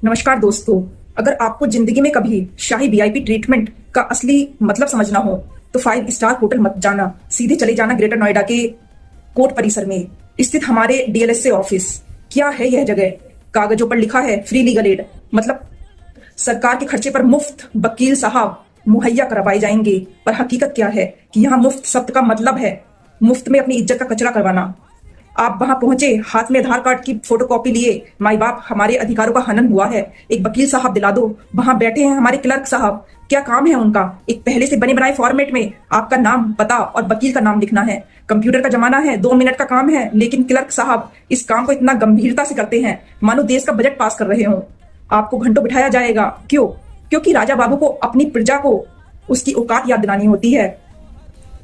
नमस्कार दोस्तों। अगर आपको जिंदगी में कभी शाही वीआईपी ट्रीटमेंट का असली मतलब समझना हो तो 5 स्टार होटल मत जाना, सीधे चले जाना ग्रेटर नोएडा के कोर्ट परिसर में स्थित हमारे डीएलएसए ऑफिस। क्या है यह जगह? कागजों पर लिखा है फ्री लीगल एड, मतलब सरकार के खर्चे पर मुफ्त वकील साहब मुहैया करवाए जाएंगे। पर हकीकत क्या है कि यहाँ मुफ्त शब्द का मतलब है मुफ्त में अपनी इज्जत का कचरा करवाना। आप वहां पहुंचे, हाथ में आधार कार्ड की फोटोकॉपी लिए, माई बाप हमारे अधिकारों का हनन हुआ है, एक वकील साहब दिला दो। वहां बैठे हैं हमारे क्लर्क साहब, क्या काम है उनका? एक पहले से बने बनाए फॉर्मेट में आपका नाम, पता और वकील का नाम लिखना है। कंप्यूटर का जमाना है, 2 मिनट का काम है, लेकिन क्लर्क साहब इस काम को इतना गंभीरता से करते हैं मानो देश का बजट पास कर रहे हो। आपको घंटों बिठाया जाएगा। क्यों? क्योंकि राजा बाबू को अपनी प्रजा को उसकी औकात याद दिलानी होती है।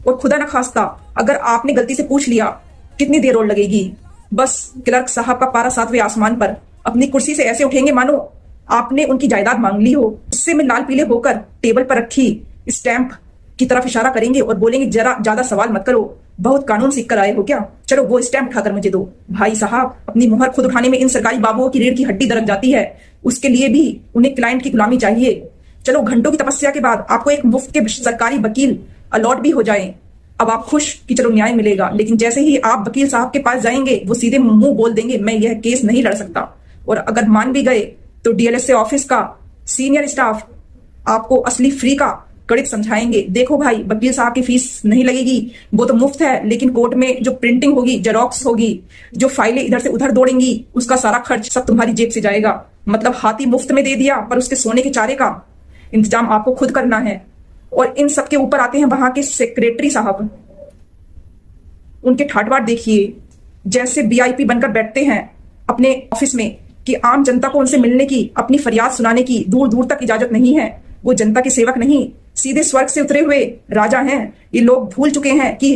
और खुदा न खास्ता अगर आपने गलती से पूछ लिया कितनी देर और लगेगी, बस क्लर्क साहब का पारा 7वें आसमान पर अपनी कुर्सी से ऐसे उठेंगे मानो आपने उनकी जायदाद मांग ली हो। उससे में लाल पीले होकर टेबल पर रखी स्टैंप की तरफ इशारा करेंगे और बोलेंगे जरा ज्यादा सवाल मत करो, बहुत कानून सीख कर आए हो क्या? चलो वो स्टैंप उठाकर मुझे दो। भाई साहब, अपनी मुहर खुद उठाने में इन सरकारी बाबुओं की रीढ़ की हड्डी दरक जाती है। उसके लिए भी उन्हें क्लाइंट की गुलामी चाहिए। चलो घंटों की तपस्या के बाद आपको एक मुफ्त के सरकारी वकील अलॉट भी हो जाए, अब आप खुश कि चलो न्याय मिलेगा। लेकिन जैसे ही आप वकील साहब के पास जाएंगे वो सीधे मुंह बोल देंगे मैं यह केस नहीं लड़ सकता। और अगर मान भी गए तो डीएलएसए ऑफिस का सीनियर स्टाफ आपको असली फ्री का गणित समझाएंगे। देखो भाई, वकील साहब की फीस नहीं लगेगी, वो तो मुफ्त है, लेकिन कोर्ट में जो प्रिंटिंग होगी, जेरोक्स होगी, जो फाइलें इधर से उधर दौड़ेंगी, उसका सारा खर्च सब तुम्हारी जेब से जाएगा। मतलब हाथी मुफ्त में दे दिया, पर उसके सोने के चारे का इंतजाम आपको खुद करना है। और इन सब के ऊपर आते हैं वहां के सेक्रेटरी साहब, उनके ठाटबाट देखिए, जैसे वीआईपी बनकर बैठते हैं अपने ऑफिस में कि आम जनता को उनसे मिलने की, अपनी फरियाद सुनाने की दूर दूर तक इजाजत नहीं है। वो जनता के सेवक नहीं, सीधे स्वर्ग से उतरे हुए राजा हैं। ये लोग भूल चुके हैं कि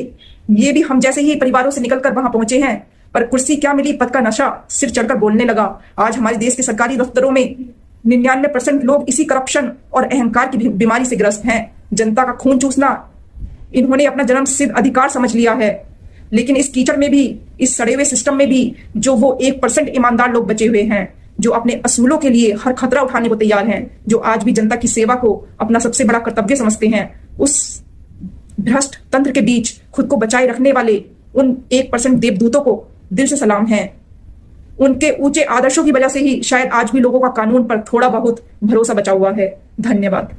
ये भी हम जैसे ही परिवारों से निकलकर वहां पहुंचे हैं। पर कुर्सी क्या मिली, पद का नशा सिर चढ़कर बोलने लगा। आज हमारे देश के सरकारी दफ्तरों में 99% लोग इसी करप्शन और अहंकार की बीमारी से ग्रस्त हैं। जनता का खून चूसना इन्होंने अपना जन्म सिद्ध अधिकार समझ लिया है। लेकिन इस कीचड़ में भी, इस सड़े हुए सिस्टम में भी जो वो 1% ईमानदार लोग बचे हुए हैं, जो अपने असूलों के लिए हर खतरा उठाने को तैयार हैं, जो आज भी जनता की सेवा को अपना सबसे बड़ा कर्तव्य समझते हैं, उस भ्रष्ट तंत्र के बीच खुद को बचाए रखने वाले उन 1% देवदूतों को दिल से सलाम है। उनके ऊंचे आदर्शों की वजह से ही शायद आज भी लोगों का कानून पर थोड़ा बहुत भरोसा बचा हुआ है। धन्यवाद।